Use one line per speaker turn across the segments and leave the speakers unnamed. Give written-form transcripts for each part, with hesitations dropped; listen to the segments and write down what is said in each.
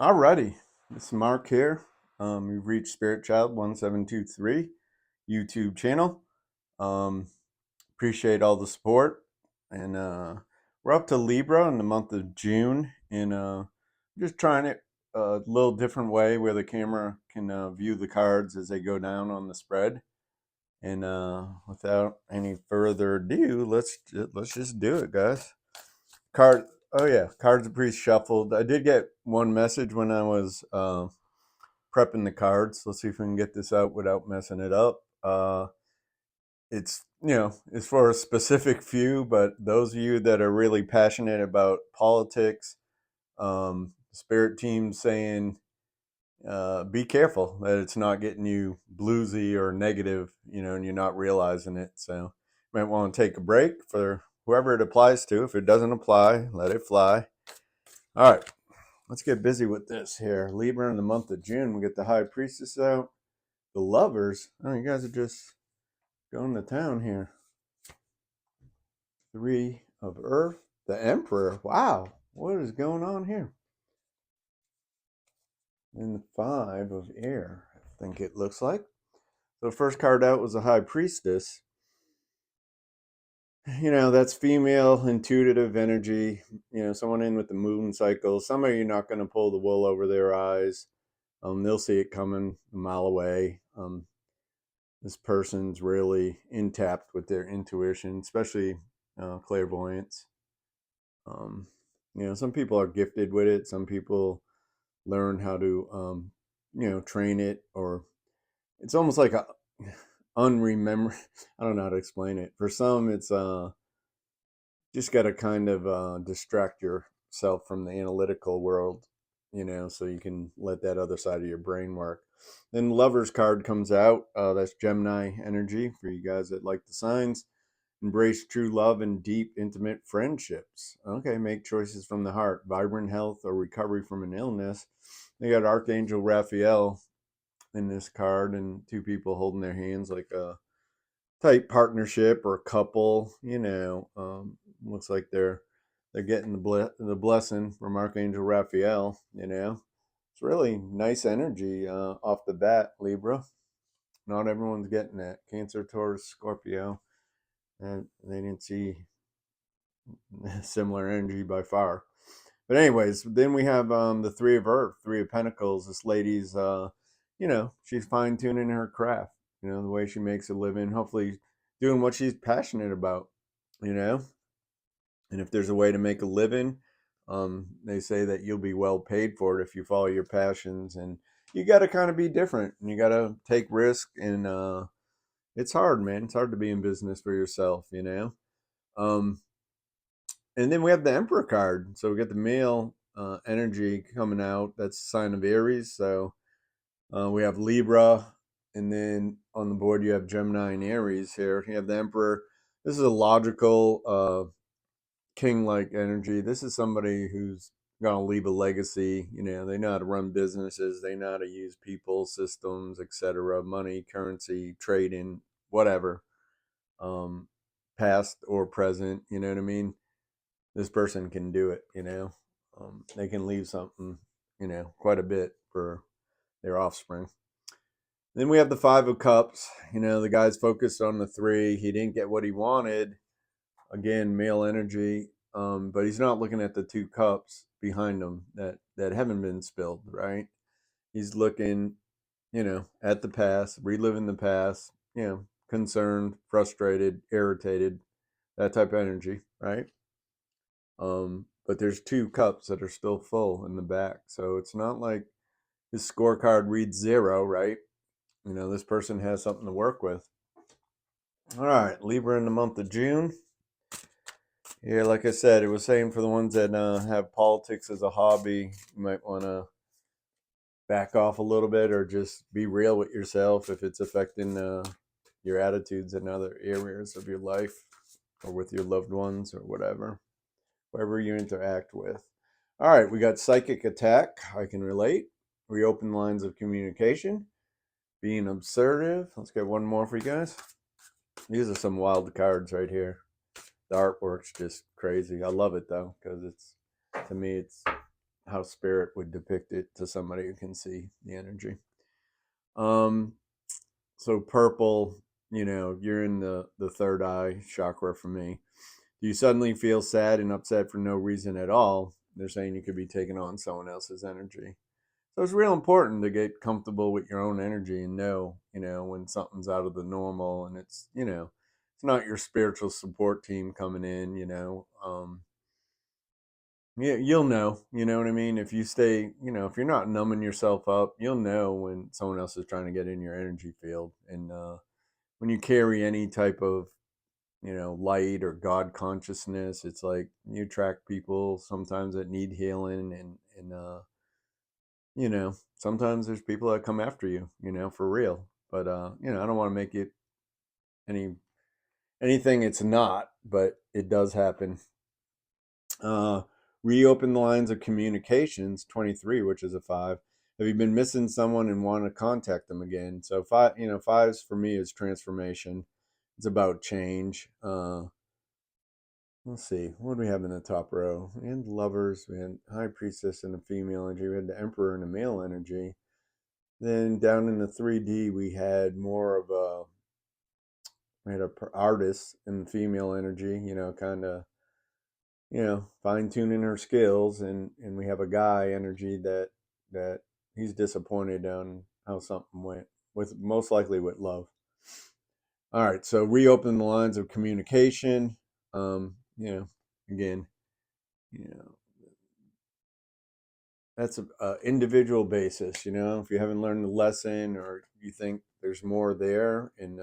Alrighty, this is Mark here. You've reached Spirit Child 1723 YouTube channel. Um, Appreciate all the support, and we're up to Libra in the month of June, and just trying it a little different way where the camera can view the cards as they go down on the spread. And without any further ado, let's just do it, guys. Card. Oh yeah, cards are pre-shuffled. I did get one message when I was prepping the cards. Let's see if we can get this out without messing it up. It's for a specific few, but those of you that are really passionate about politics, spirit team saying, be careful that it's not getting you bluesy or negative, and you're not realizing it. So you might want to take a break for whoever it applies to. If it doesn't apply, let it fly. All right, let's get busy with this here. Libra in the month of June, we get the High Priestess out. The Lovers. Oh, you guys are just going to town here. Three of Earth. The Emperor. Wow. What is going on here? And the Five of Air, I think it looks like. So the first card out was a High Priestess. That's female intuitive energy. Someone in with the moon cycle. Some of you not going to pull the wool over their eyes. They'll see it coming a mile away. This person's really intact with their intuition, especially clairvoyance. Some people are gifted with it. Some people learn how to, train it, or it's almost like a unremember. I don't know how to explain it. For some, it's just got to kind of distract yourself from the analytical world, so you can let that other side of your brain work. Then Lover's card comes out. That's Gemini energy for you guys that like the signs. Embrace true love and deep, intimate friendships. Okay, make choices from the heart. Vibrant health or recovery from an illness. They got Archangel Raphael in this card, and two people holding their hands like a tight partnership or a couple. Looks like they're getting the blessing from Archangel Raphael. It's really nice energy off the bat, Libra. Not everyone's getting that. Cancer, Taurus, Scorpio, and they didn't see similar energy by far. But anyways, then we have the Three of Earth, Three of Pentacles. This lady's, she's fine tuning her craft. The way she makes a living. Hopefully, doing what she's passionate about. You know, and if there's a way to make a living, they say that you'll be well paid for it if you follow your passions. And you got to kind of be different, and you got to take risk. And it's hard, man. It's hard to be in business for yourself. Um, and then we have the Emperor card. So we get the male energy coming out. That's a sign of Aries. So we have Libra, and then on the board you have Gemini and Aries here. You have the Emperor. This is a logical, king-like energy. This is somebody who's going to leave a legacy. They know how to run businesses. They know how to use people, systems, etc., money, currency, trading, whatever, past or present. You know what I mean? This person can do it. They can leave something, quite a bit for their offspring. Then we have the Five of Cups. The guy's focused on the three. He didn't get what he wanted. Again, male energy. But he's not looking at the two cups behind him that haven't been spilled, right? He's looking, at the past, reliving the past, concerned, frustrated, irritated, that type of energy, right? But there's two cups that are still full in the back. So it's not like his scorecard reads zero, right? This person has something to work with. All right, Libra in the month of June. Yeah, like I said, it was saying for the ones that have politics as a hobby, you might want to back off a little bit or just be real with yourself if it's affecting your attitudes in other areas of your life or with your loved ones or whoever you interact with. All right, we got Psychic Attack. I can relate. Reopen lines of communication. Being assertive. Let's get one more for you guys. These are some wild cards right here. The artwork's just crazy. I love it though, because to me, it's how spirit would depict it to somebody who can see the energy. Um, so purple, you're in the third eye chakra for me. Do you suddenly feel sad and upset for no reason at all? They're saying you could be taking on someone else's energy. So it's real important to get comfortable with your own energy and know, when something's out of the normal and it's not your spiritual support team coming in, yeah, you'll know, you know what I mean? If you stay, if you're not numbing yourself up, you'll know when someone else is trying to get in your energy field. And when you carry any type of, light or God consciousness, it's like you attract people sometimes that need healing and sometimes there's people that come after you, for real. But I don't want to make it any anything it's not, but it does happen. Uh, Reopen the lines of communications, 23, which is a 5. Have you been missing someone and want to contact them again? So five, fives for me is transformation. It's about change. Let's see, what do we have in the top row? We had lovers, we had high priestess and a female energy, we had the emperor and a male energy. Then down in the 3D, we had more of a artist and female energy, kind of fine tuning her skills, and we have a guy energy that he's disappointed on how something went with most likely with love. All right, so reopen the lines of communication. Again, you know, that's a individual basis. If you haven't learned the lesson or you think there's more there, and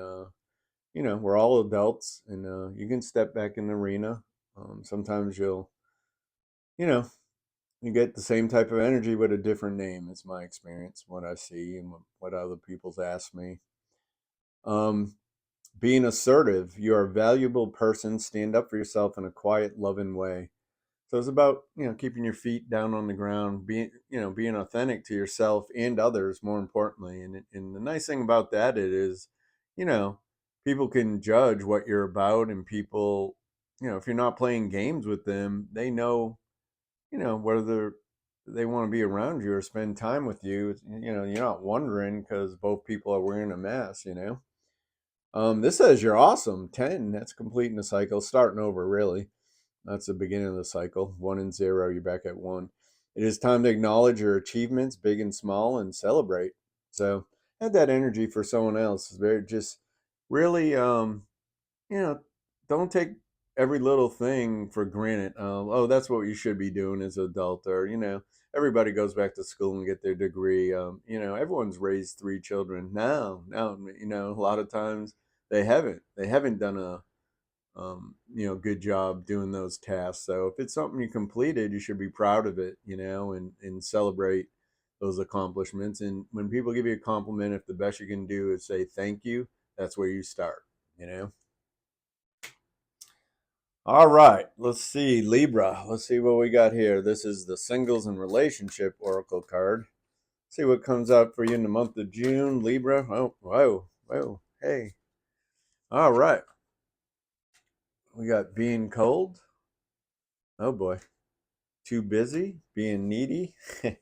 we're all adults, and you can step back in the arena. Sometimes you know, you get the same type of energy with a different name. It's my experience, what I see, and what other people's ask me. Um, Being assertive, you're a valuable person. Stand up for yourself in a quiet, loving way. So it's about keeping your feet down on the ground, being authentic to yourself and others, more importantly. And the nice thing about that it is, you know, people can judge what you're about, and people, if you're not playing games with them, they know, whether they want to be around you or spend time with you. You're not wondering because both people are wearing a mask. This says you're awesome. 10. That's completing the cycle, starting over. Really, that's the beginning of the cycle. 1 and 0. You're back at 1. It is time to acknowledge your achievements, big and small, and celebrate. So have that energy for someone else. It's very just really you know, don't take every little thing for granted. Oh, that's what you should be doing as an adult, or everybody goes back to school and get their degree. Everyone's raised 3 children. No, a lot of times they haven't. They haven't done a good job doing those tasks. So if it's something you completed, you should be proud of it, and celebrate those accomplishments. And when people give you a compliment, if the best you can do is say thank you, that's where you start, you know. All right, let's see, Libra. Let's see what we got here. This is the singles and relationship oracle card. See what comes out for you in the month of June, Libra. Oh, whoa, whoa, hey. All right, we got being cold. Oh boy, too busy, being needy. All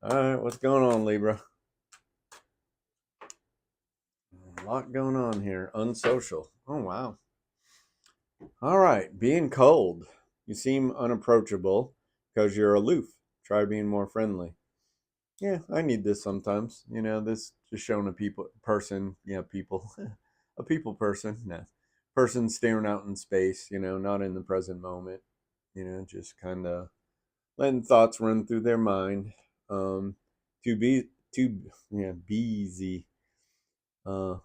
right, what's going on, Libra? A lot going on here. Unsocial. Oh wow. All right, being cold. You seem unapproachable because you're aloof. Try being more friendly. Yeah, I need this sometimes. This just showing a person, people, a people person, no, person staring out in space, not in the present moment, just kind of letting thoughts run through their mind. Um, to be, busy. Uh,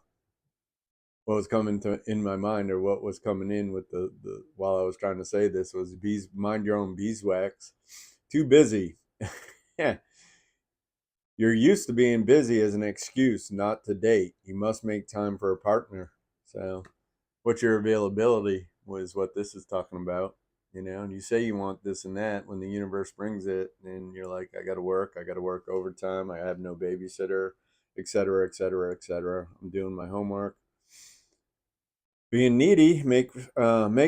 what was coming to in my mind, or what was coming in with the while I was trying to say this was mind your own beeswax. Too busy. Yeah. You're used to being busy as an excuse not to date. You must make time for a partner. So, what's your availability was what this is talking about. And you say you want this and that when the universe brings it, and you're like, I got to work overtime. I have no babysitter, etc., etc., etc. I'm doing my homework. Being needy, make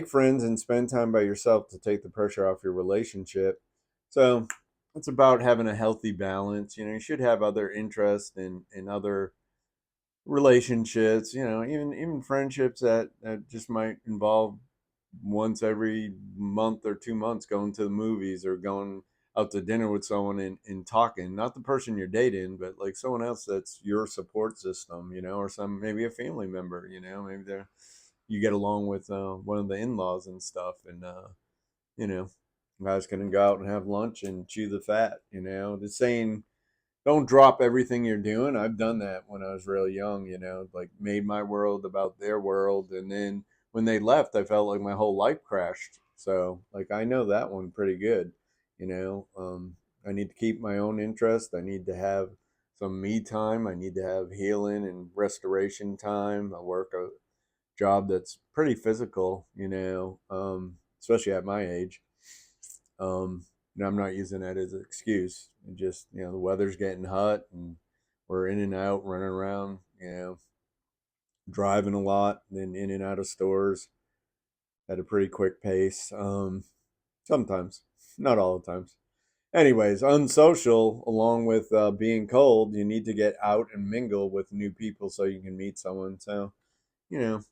friends and spend time by yourself to take the pressure off your relationship. So it's about having a healthy balance. You should have other interests in other relationships, even friendships that just might involve once every month or 2 months going to the movies or going out to dinner with someone and talking, not the person you're dating, but like someone else that's your support system, or some, maybe a family member, maybe they're, you get along with one of the in-laws and stuff, and you know guys can go out and have lunch and chew the fat. The saying, don't drop everything you're doing. I've done that when I was really young, like made my world about their world. And then when they left, I felt like my whole life crashed. So, like, I know that one pretty good. I need to keep my own interest. I need to have some me time. I need to have healing and restoration time. I work a job that's pretty physical, especially at my age. I'm not using that as an excuse. It just, the weather's getting hot and we're in and out, running around, driving a lot, then in and out of stores at a pretty quick pace. Sometimes, not all the times. Anyways, unsocial, along with being cold, you need to get out and mingle with new people so you can meet someone. So, you know,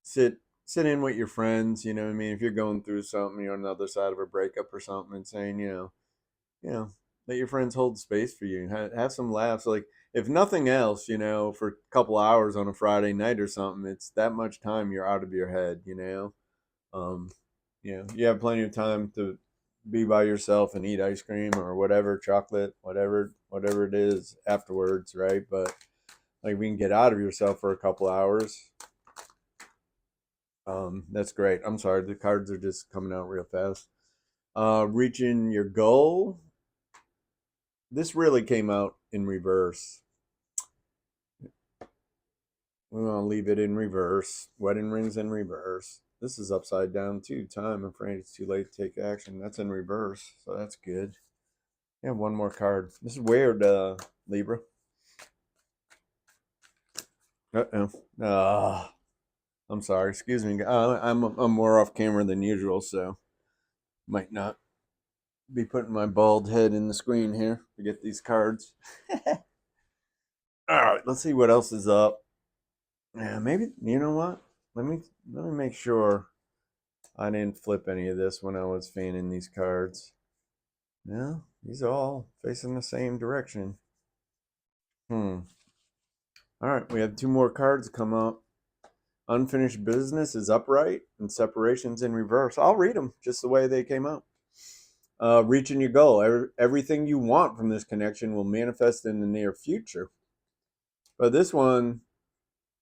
sit sit in with your friends. You know what I mean? If you're going through something, you're on the other side of a breakup or something, and saying, you know, let your friends hold space for you. Have some laughs. Like, if nothing else, for a couple hours on a Friday night or something, it's that much time you're out of your head. Um, you have plenty of time to be by yourself and eat ice cream or whatever, chocolate, whatever it is afterwards, right? But like, we can get out of yourself for a couple hours. That's great. I'm sorry, the cards are just coming out real fast. Reaching your goal. This really came out in reverse. We're going to leave it in reverse. Wedding rings in reverse. This is upside down too. Time. I'm afraid it's too late to take action. That's in reverse, so that's good. Yeah, one more card. This is weird, Libra. Uh-oh. I'm sorry. Excuse me. I'm more off camera than usual, so might not be putting my bald head in the screen here to get these cards. All right, let's see what else is up. Yeah, maybe, you know what? Let me make sure I didn't flip any of this when I was fanning these cards. No, these are all facing the same direction. Hmm. All right, we have two more cards come up. Unfinished business is upright and separations in reverse. I'll read them just the way they came out. Reaching your goal. Everything you want from this connection will manifest in the near future. But this one,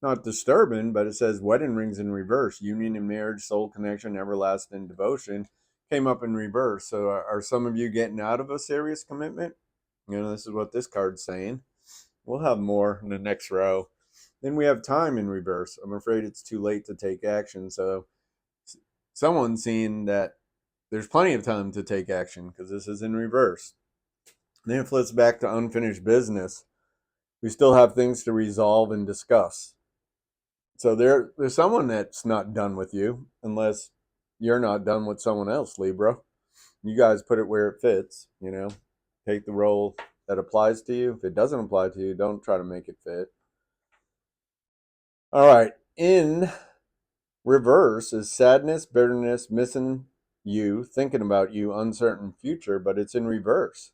not disturbing, but it says wedding rings in reverse. Union and marriage, soul connection, everlasting devotion came up in reverse. So are some of you getting out of a serious commitment? This is what this card's saying. We'll have more in the next row. Then we have time in reverse. I'm afraid it's too late to take action. So someone's seeing that there's plenty of time to take action because this is in reverse. Then it flips back to unfinished business. We still have things to resolve and discuss. So there's someone that's not done with you unless you're not done with someone else, Libra. You guys put it where it fits. Take the role that applies to you. If it doesn't apply to you, don't try to make it fit. All right. In reverse is sadness, bitterness, missing you, thinking about you, uncertain future, but it's in reverse.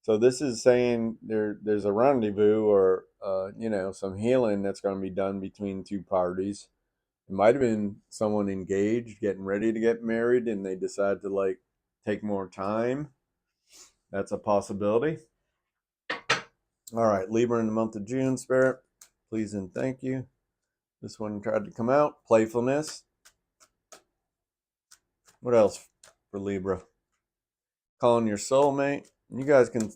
So this is saying there's a rendezvous or some healing that's going to be done between two parties. It might have been someone engaged, getting ready to get married, and they decide to like take more time. That's a possibility. All right, Libra in the month of June, Spirit, please and thank you. This one tried to come out. Playfulness. What else for Libra? Calling your soulmate. You guys can,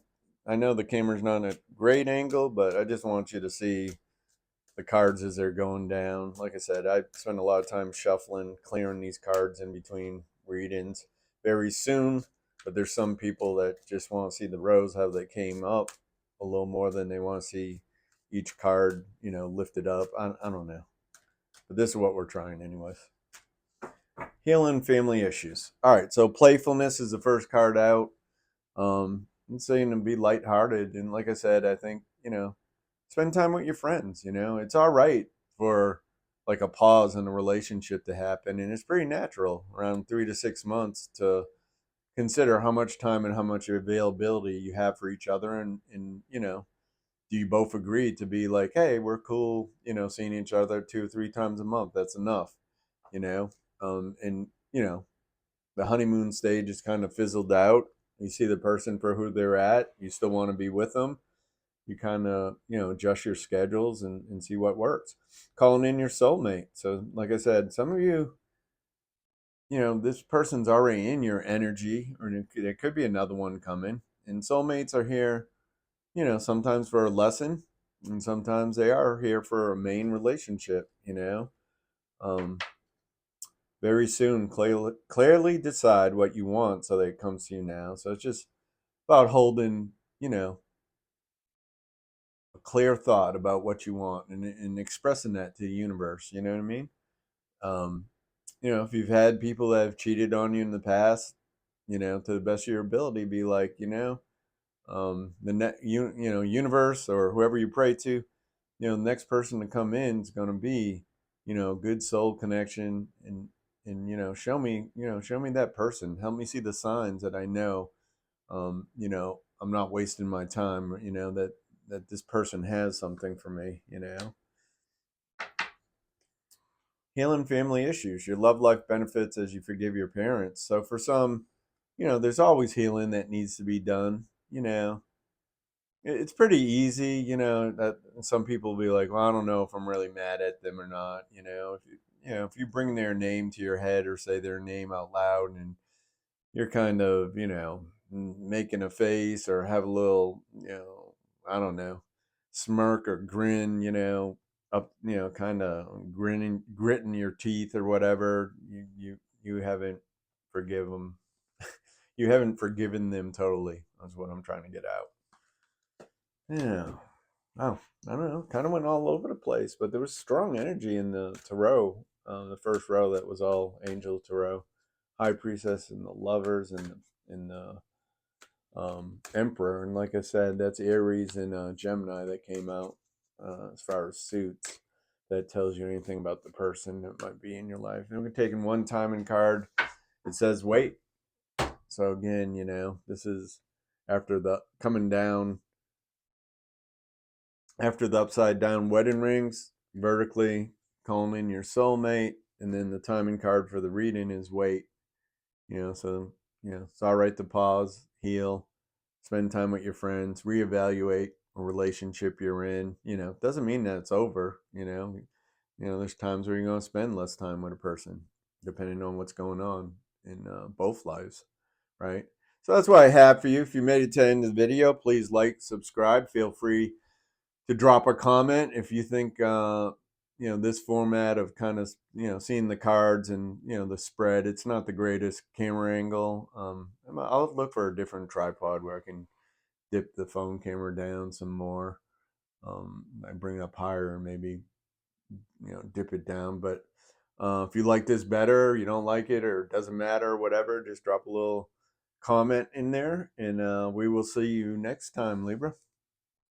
I know the camera's not at a great angle, but I just want you to see the cards as they're going down. Like I said, I spend a lot of time shuffling, clearing these cards in between readings very soon. But there's some people that just want to see the rows how they came up a little more than they want to see each card, lifted up. I don't know. But this is what we're trying anyways. Healing family issues. All right, so playfulness is the first card out. I'm saying to be lighthearted, and like I said, I think spend time with your friends. It's all right for like a pause in a relationship to happen, and it's pretty natural around 3 to 6 months to consider how much time and how much availability you have for each other, and do you both agree to be like, hey, we're cool, seeing each other 2 or 3 times a month. That's enough, you know. And the honeymoon stage is kind of fizzled out. You see the person for who they're at. You still want to be with them. You kind of, adjust your schedules and see what works. Calling in your soulmate. So, like I said, some of you, this person's already in your energy, or there could be another one coming. And soulmates are here, sometimes for a lesson, and sometimes they are here for a main relationship. Um, very soon, clearly decide what you want so that it comes to you now. So it's just about holding, a clear thought about what you want and expressing that to the universe. You know what I mean? Um, if you've had people that have cheated on you in the past, to the best of your ability, be like, universe or whoever you pray to, the next person to come in is going to be, a good soul connection, and show me that person. Help me see the signs that I know, I'm not wasting my time. That this person has something for me. Healing family issues. Your love life benefits as you forgive your parents. So for some, there's always healing that needs to be done. It's pretty easy, that some people will be like, well, I don't know if I'm really mad at them or not. If you bring their name to your head or say their name out loud, and you're kind of, making a face or have a little, I don't know, smirk or grin, up, kind of gritting your teeth or whatever, you haven't forgiven you haven't forgiven them totally. That's what I'm trying to get out. Yeah. Oh, I don't know. Kind of went all over the place, but there was strong energy in the tarot. The first row that was all angel tarot, high priestess, and the lovers, and the emperor. And like I said, that's Aries and Gemini that came out as far as suits. That tells you anything about the person that might be in your life. And we're taking one timing card. It says wait. So again, this is after the coming down after the upside down wedding rings, vertically calling in your soulmate, and then the timing card for the reading is wait. So it's all right to pause, heal, spend time with your friends, reevaluate a relationship you're in. Doesn't mean that it's over. There's times where you're going to spend less time with a person, depending on what's going on in both lives, right? So that's what I have for you. If you made it to the end of the video, please like, subscribe. Feel free to drop a comment if you think this format of kind of seeing the cards and the spread, it's not the greatest camera angle. I'll look for a different tripod where I can dip the phone camera down some more. I bring it up higher and maybe dip it down. But if you like this better, you don't like it, or it doesn't matter, whatever, just drop a little comment in there, and we will see you next time, Libra.